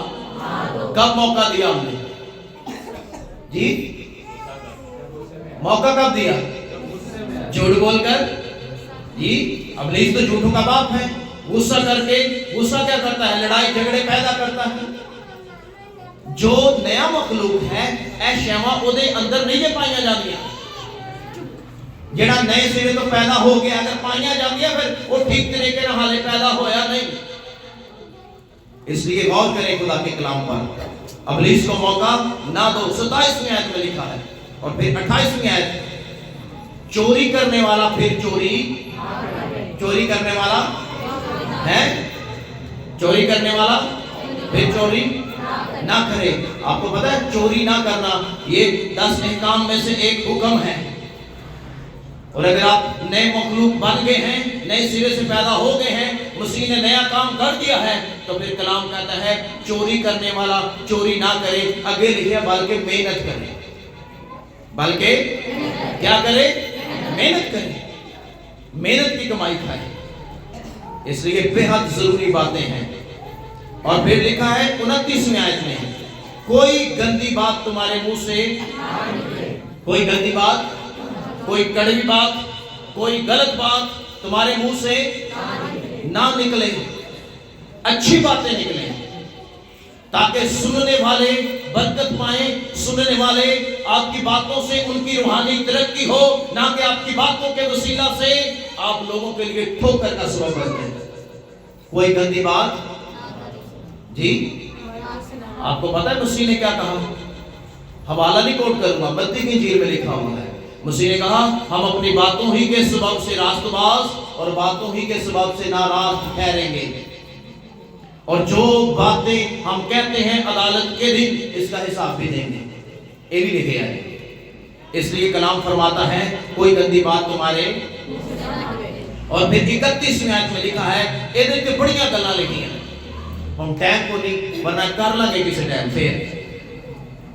کب موقع دیا ہم نے؟ جی موقع کب دیا؟ جھوٹ بول کر. جی ابلیس تو جھوٹوں کا باپ ہے. غصہ کر کے. غصہ کیا کرتا ہے؟ لڑائی جھگڑے پیدا کرتا ہے. جو نیا مخلوق ہے اے شیما او دے اندر نہیں یہ پائیاں جاندیاں. جڑا نئے سرے تو پیدا ہو گیا اگر پائیاں جاندیاں پھر وہ ٹھیک طریقے نہ حالے پیدا ہویا نہیں. اس لیے غور کریں خدا کے کلام پر. ابلیس کو موقع نہ دو. 27ویں آیت میں لکھا ہے. اور پھر 28ویں آیت چوری کرنے والا پھر چوری کرنے والا ہے. چوری کرنے والا پھر چوری نہ کرے. آپ کو پتا ہے چوری نہ کرنا یہ 10 احکام میں سے ایک حکم ہے. اور اگر آپ نئے مخلوق بن گئے ہیں, نئے سرے سے پیدا ہو گئے ہیں, مسیح نے نیا کام کر دیا ہے, تو پھر کلام کہتا ہے چوری کرنے والا چوری نہ کرے. آگے لکھے بلکہ محنت کرے. بلکہ کیا کرے؟ محنت کرے. محنت کی کمائی کھائے. اس لیے بہت ضروری باتیں ہیں. اور پھر لکھا ہے 29ویں آیت میں کوئی گندی بات تمہارے منہ سے, کوئی گندی بات, کوئی کڑوی بات, کوئی غلط بات تمہارے منہ سے نہ نکلے. اچھی باتیں نکلیں تاکہ سننے والے برکت پائیں. سننے والے آپ کی باتوں سے ان کی روحانی ترقی ہو, نہ کہ آپ کی باتوں کے وسیلہ سے آپ لوگوں کے لیے ٹھوکر کا سبب بنتے ہیں. کوئی گندی بات. جی آپ کو پتا ہے مسیح نے کیا کہا؟ حوالہ نہیں کوٹ کروں گا, متی کی انجیل میں لکھا ہوا ہے. مسیح نے کہا ہم اپنی باتوں ہی کے سبب سے راست باز اور باتوں ہی کے سبب سے ناراض ٹھہریں گے. اور جو باتیں ہم کہتے ہیں عدالت کے دن اس کا حساب بھی دیں گے. یہ بھی لکھے آئے. اس لیے کلام فرماتا ہے کوئی گندی بات تمہارے. اور پھر 31ویں آیت میں لکھا ہے یہ دیکھ کے بڑیاں گلاں لکھی ہیں. ہم ٹائم کو نہیں ورنہ کر لیں گے کسی ٹائم. پھر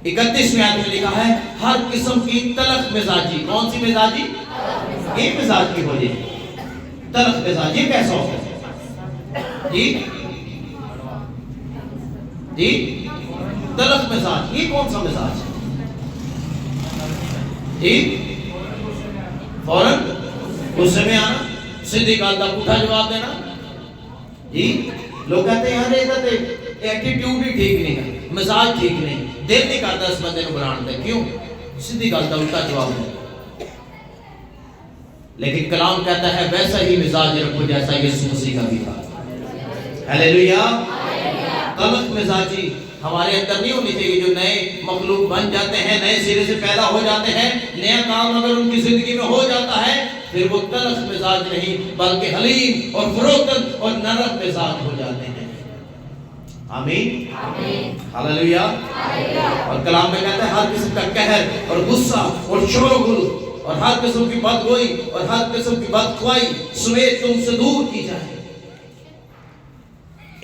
31ویں آیت میں لکھا ہے ہر قسم کی تلخ مزاجی. کون سی مزاجی؟ ایک مزاج کی ہو جائے. تلخ مزاج یہ کیسا ہوتا ہے؟ جی تلخ مزاج یہ کون سا مزاج ہے؟ جی فوراً غصے میں آنا, سیدھی گل کا پوٹھا جواب دینا. جی لوگ کہتے ہیں یار یہ ایٹیٹیوڈ ہی ٹھیک نہیں ہے, مزاج ٹھیک نہیں, دل نہیں کرتا اس بندے کو بنانے دے. کیوں؟ سیدھی گل کا الٹا جواب دے. لیکن کلام کہتا ہے ویسا ہی مزاج رکھو جیسا یسوع مسیح کا بھی تھا. ہلیلویا. تلخ مزاجی ہمارے اندر نہیں ہونی چاہیے. جو نئے مخلوق بن جاتے ہیں, نئے سرے سے پیدا ہو جاتے ہیں, نیا کام اگر ان کی زندگی میں ہو جاتا ہے, پھر وہ تلخ مزاج نہیں بلکہ حلیم اور فروتن اور نرم مزاج ہو جاتے ہیں. آمین. ہلیلویا. اور کلام میں کہتا ہے ہر قسم کا قہر اور غصہ اور شور و غل اور ہر قسم کی بدگوئی اور ہر قسم کی بدخوائی سمیت تم سے دور کی جائے.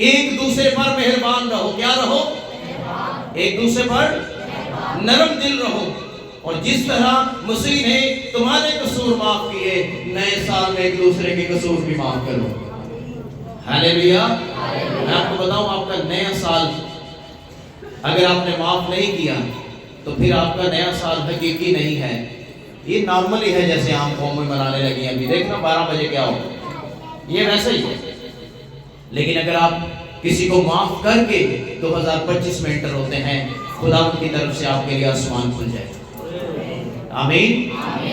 ایک دوسرے پر مہربان رہو. کیا رہو؟ ایک دوسرے پر نرم دل رہو. اور جس طرح مسیح نے تمہارے قصور معاف کیے, نئے سال میں ایک دوسرے کے قصور بھی معاف کرو. ہلیلویا. میں آپ کو بتاؤں, آپ کا نیا سال اگر آپ نے معاف نہیں کیا تو پھر آپ کا نیا سال حقیقی نہیں ہے. یہ نارملی ہے جیسے عام قومیں منانے لگی ہیں. ابھی دیکھنا 12 بجے کیا ہو, یہ ویسا ہی ہے. لیکن اگر آپ کسی کو معاف کر کے 2025 میں انٹر ہوتے ہیں, خدا کی طرف سے آپ کے لیے آسمان کھل جائے. آمین.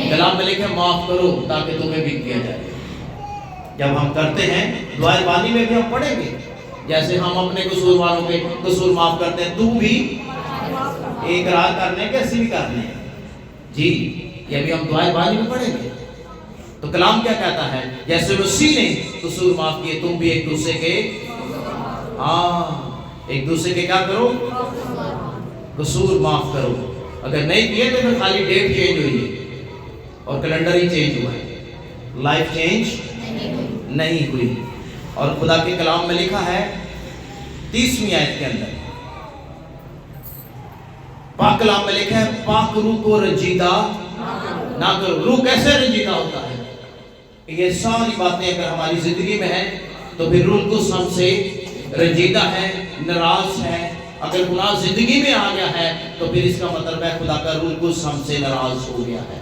کلام میں لکھا ہے معاف کرو تاکہ تمہیں بھی کیا جائے. جب ہم کرتے ہیں دعائے بانی میں بھی ہم پڑھیں گے, جیسے ہم اپنے قصور والوں کے قصور معاف کرتے ہیں, تو بھی اقرار کرنے کیسے بھی کرنے ہیں. جی, یہ بھی ہم دعائے بانی میں پڑھیں گے. تو کلام کیا کہتا ہے؟ جیسے مسیح نے قصور معاف کیے, تم بھی ایک دوسرے کے ایک دوسرے کے کیا کرو؟ قصور معاف کرو. اگر نہیں کیے تو پھر خالی ڈیٹ چینج ہوئی ہے اور کیلنڈر ہی چینج ہوا ہے, لائف چینج نہیں ہوئی. اور خدا کے کلام میں لکھا ہے 30ویں آیت کے اندر, پاک کلام میں لکھا ہے پاک روح کو رنجیدہ نہ کرو. روح کیسے رنجیدہ ہوتا ہے؟ یہ ساری باتیں اگر ہماری زندگی میں ہیں تو پھر روح القدس ہم سے رنجیدہ ہے, ناراض ہے. اگر گناہ زندگی میں آ گیا ہے تو پھر اس کا مطلب ہے خدا کا روح القدس ہم سے ناراض ہو گیا ہے.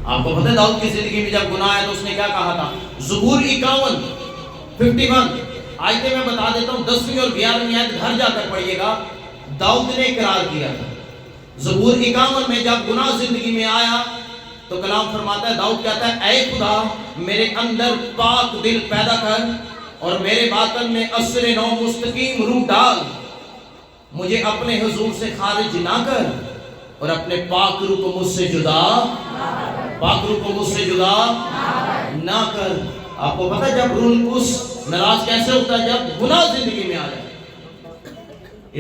آپ کو پتہ ہے داؤد کی زندگی میں جب گناہ آیا تو اس نے کیا کہا تھا؟ زبور 51 آیتیں میں بتا دیتا ہوں, 10ویں اور 11ویں آیت گھر جا کر پڑھیے گا. داؤد نے اقرار کیا تھا. زبور 51 میں جب گناہ زندگی میں آیا تو کلام فرماتا ہے, داؤد کہتا ہے اے خدا میرے اندر پاک دل پیدا کر اور میرے باطن میں اثر نو مستقیم روح ڈال. مجھے اپنے حضور سے خارج نہ کر اور اپنے پاک روح کو مجھ سے جدا نہ کر. آپ کو پتہ ہے جب روح القدس ناراض کیسے ہوتا ہے؟ جب گناہ زندگی میں آ جائے.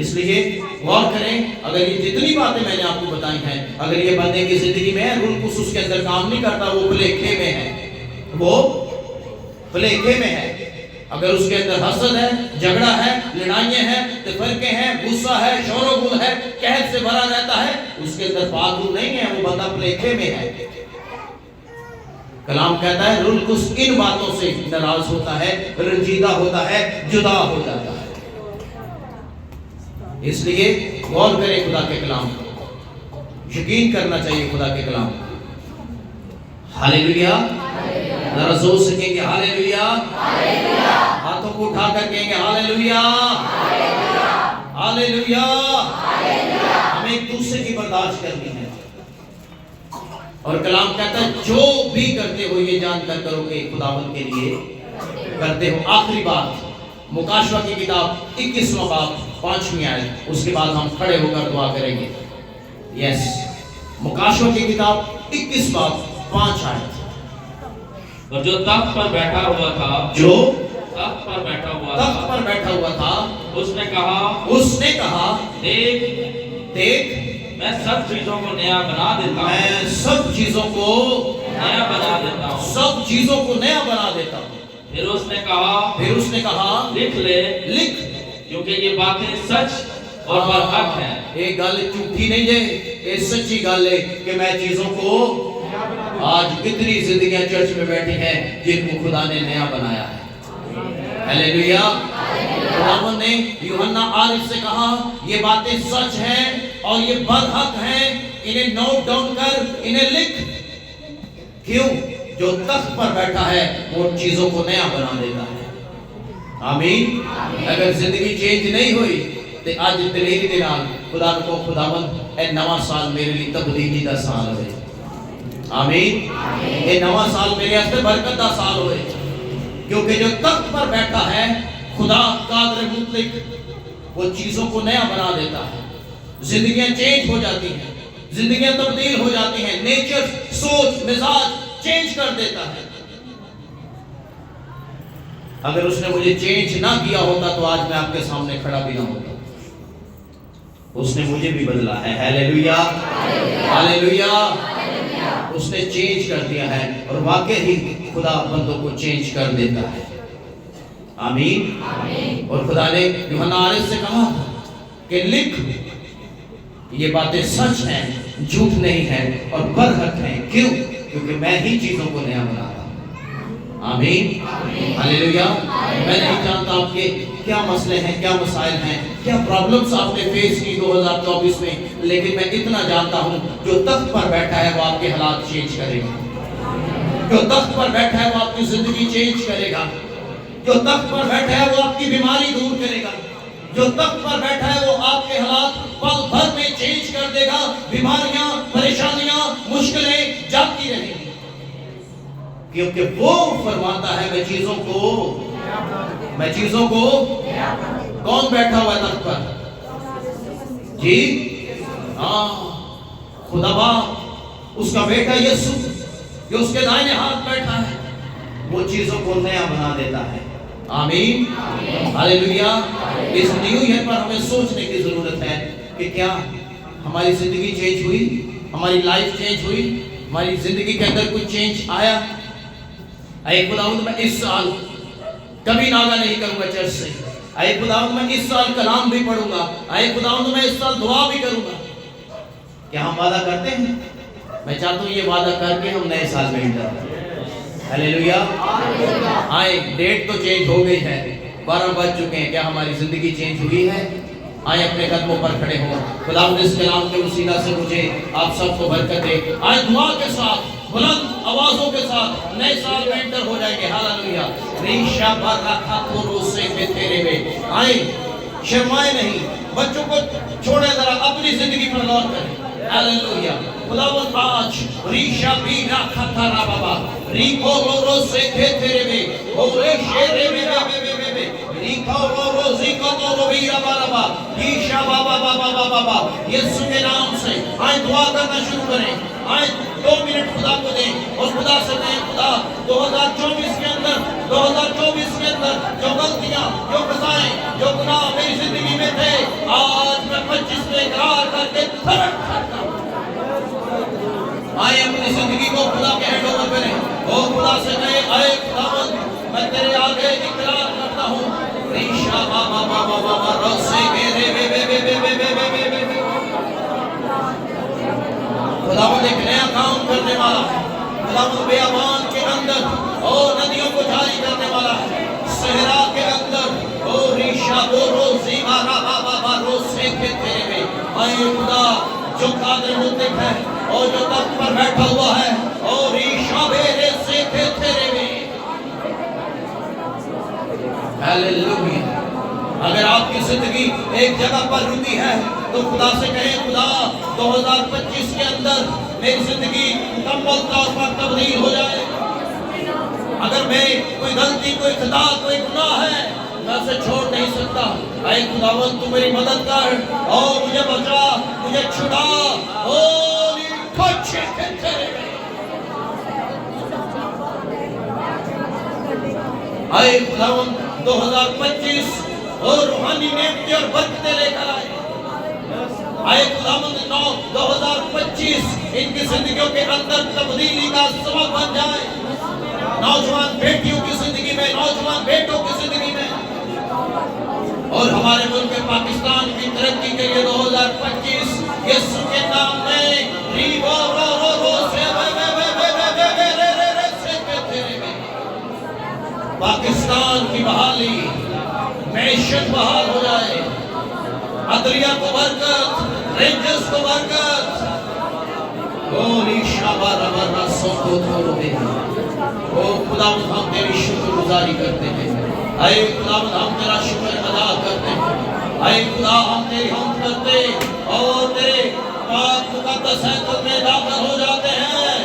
اس لیے غور کریں, اگر یہ جتنی باتیں میں نے آپ کو بتائی ہیں اگر یہ بندے کی زندگی میں ہے, روح القدس اس کے اندر کام نہیں کرتا, وہ بھلیکے میں ہے. اگر اس کے اندر حسد ہے, جھگڑا ہے, لڑائیاں ہیں, تفرقے ہیں, غصہ ہے, شور و غل ہے, قہر سے بھرا رہتا ہے, اس کے اندر پاک روح نہیں ہے, وہ بندہ بھلیکے میں ہے. کلام کہتا ہے روح القدس ان باتوں سے ناراض ہوتا ہے, رنجیدہ ہوتا ہے, جدا ہو جاتا ہے. اس لیے غور کریں خدا کے کلام کو, یقین کرنا چاہیے خدا کے کلام کو. ہاللیلویا. ذرا زور سے کہیں گے ہاللیلویا. ہاتھوں کو اٹھا کر کہیں گے ہاللیلویا. ہاللیلویا. ہمیں ایک دوسرے کی برداشت کرنی ہے. اور کلام کہتا ہے جو بھی کرتے ہو یہ جان کر کرو کہ خداوند کے لیے کرتے ہو. آخری بات, مکاشوہ کی کتاب 21واں باب 5ویں آیت, اس کے بعد ہم کھڑے ہو کر دعا کریں گے. یس, مکاشوہ کی کتاب 21 باب 5 آیت. اور جو تخت پر بیٹھا ہوا تھا اس نے کہا دیکھ میں سب چیزوں کو نیا بنا دیتا ہوں. پھر اس نے کہا لکھ کیونکہ یہ باتیں سچ اور برحق ہیں. ایک گل جھوٹی نہیں ہے, یہ سچی گل ہے کہ میں چیزوں کو, آج کتنی زندگیاں چرچ میں بیٹھی ہیں جن کو خدا نے نیا بنایا ہے. ہلیلویا. خداوند نے یوحنا عارف سے کہا یہ باتیں سچ ہیں اور یہ برحق ہیں, انہیں نوٹ ڈاؤن کر, انہیں لکھ. کیوں؟ جو تخت پر بیٹھا ہے وہ چیزوں کو نیا بنا دیتا ہے. آمین. اگر زندگی چینج نہیں ہوئی تو آج دلیری دلال خدا کو خداوند اے نواں سال میرے لیے تبدیلی دا سال ہے. آمین. یہ نواں سال میرے واسطے برکت دا سال ہوئے کیونکہ جو تخت پر بیٹھا ہے خدا قادر مطلق وہ چیزوں کو نیا بنا دیتا ہے. زندگیاں چینج ہو جاتی ہیں, زندگیاں تبدیل ہو جاتی ہیں, نیچر سوچ مزاج چینج کر دیتا ہے. اگر اس نے مجھے چینج نہ کیا ہوتا تو آج میں آپ کے سامنے کھڑا بھی نہ ہوتا. اس نے مجھے بھی بدلا ہے. Hallelujah hallelujah. اس نے چینج کر دیا ہے اور واقعی ہی خدا بندوں کو چینج کر دیتا ہے. آمین. اور خدا نے یوحنا عارف سے کہا کہ لکھ یہ باتیں سچ ہیں, جھوٹ نہیں ہیں اور برحق ہیں. کیوں؟ کیونکہ میں ہی چیزوں کو نیا بناتا ہوں. آمین ہیلیلویا. میں نہیں جانتا آپ کے کیا مسئلے ہیں, کیا مسائل ہیں, کیا پرابلمز آپ نے فیس کی 2024 میں, لیکن میں اتنا جانتا ہوں جو تخت پر بیٹھا ہے وہ آپ کے حالات چینج کرے گا. جو تخت پر بیٹھا ہے وہ آپ کی زندگی چینج کرے گا. جو تخت پر بیٹھا ہے وہ آپ کی بیماری دور کرے گا. جو تخت پر بیٹھا ہے وہ آپ کے حالات پل بھر میں چینج کر دے گا. بیماریاں, پریشانیاں, مشکلیں جاتی رہیں گی کیونکہ وہ فرماتا ہے میں چیزوں کو کون بیٹھا ہوا ہے تخت پر؟ جی ہاں, خدا باپ, اس کا بیٹا یسوع جو اس کے دائیں ہاتھ بیٹھا ہے وہ چیزوں کو نیا بنا دیتا ہے. آمین ہیلیلویا. اس نیو ایئر پر ہمیں سوچنے کی ضرورت ہے کہ کیا ہماری زندگی چینج ہوئی, ہماری لائف چینج ہوئی, ہماری زندگی کے اندر کوئی چینج آیا. اے خداوند میں اس سال کبھی ناغہ نہیں کروں گا چرچ سے. اے خداوند میں اس سال کلام بھی پڑھوں گا. اے خداوند میں اس سال دعا بھی کروں گا. کیا ہم وعدہ کرتے ہیں؟ میں چاہتا ہوں یہ وعدہ کر کے ہم نئے سال میں انٹر کریں. ہیلیلویا. آئے ڈیٹ تو چینج ہو گئی ہے, 12 بج چکے ہیں. کیا ہماری زندگی چینج ہوئی ہے؟ آئے اپنے قدموں پر کھڑے ہوں. خداوند اس کلام کے وسیلہ سے مجھے آپ سب کو برکت دے. آئے دعا کے ساتھ, بلند آوازوں کے ساتھ نئے سال میں انٹر ہو جائیں گے. ہیلیلویا. ریشا بارا خاتورو سے بے تیرے میں. آئے شرمائے نہیں, بچوں کو چھوڑے ذرا اپنی زندگی پر غور کریں. ہیلیلویا. خداوند آج ریشا بینا خطرہ بابا ریکو رو سے تھے تیرے میں اورے شیرے میں ریکو رو زیکو رو بیرا بارا ریشا بابا بابا بابا بابا یسوع کے نام سے آئے دعا کرنا شروع کریں. آئے 2 منٹ خدا کو دیں اور خدا سے کہیں خدا 2024 کے اندر جو غلطیاں, جو قضائیں, جو گناہ میری زندگی میں تھے آج میں 25 میں اقرار کر کے ترک کرتا ہوں. آئے اپنی زندگی کو خدا کے ہینڈ اوور کریں اور خدا سے کہیں اے خداوند میں تیرے آگے اقرار کرتا ہوں. ریشا بابا بابا بابا روسے میرے بے بے بے بے بے بے بے بے بے. خداوند ایک نیا کام کرنے والا ہے. خداوند بیابان کے اندر اور ندیوں کو جاری کرنے والا ہے. صحرا کے اندر اور ریشا وہ روزی مارا بابا بابا روسے کے تیرے میں. اے خدا جو قادر مطلق ہے اور جو تخت پر بیٹھا ہوا ہے اور ریشا میرے سے کے تیرے میں. ہیلیلویا. اگر آپ کی زندگی ایک جگہ پر رکی ہے تو خدا سے کہیں خدا 2025 کے اندر میری زندگی مکمل طور پر تبدیل ہو جائے. اگر میں کوئی غلطی, کوئی خطا, کوئی گناہ ہے میں اسے چھوڑ نہیں سکتا. اے خداوند تو میری مدد کر اور مجھے بچا, مجھے چھڑا اور کچھ تیرے میں. اے خداوند 2025 اور روحانی نعمتیں اور برکتیں لے کر آئے. اے خداوند 2025 ان کی زندگیوں کے اندر تبدیلی کا سبب بن جائے. نوجوان بیٹیوں کی زندگی میں, نوجوان بیٹوں کی زندگی میں اور ہمارے ملک پاکستان کی ترقی کے لیے 2025 یسوع کے نام میں ریبو رو رو رو سے بے بے بے بے بے بے بے رے رے رے سے کے تیرے میں. پاکستان کی بحالی, معیشت بحال ہو جائے. عدلیہ کو برکت, رینجرز کو برکت. گولی شابارا برا سوکو تھوڑو دے. او خداوند ہم تیری شکر گزاری کرتے ہیں. اے خداوند ہم تیرا شکر ادا کرتے ہیں. اے خدا ہم تیری حمد کرتے اور تیرے پاک مقدس ہے تو میں داخل ہو جاتے ہیں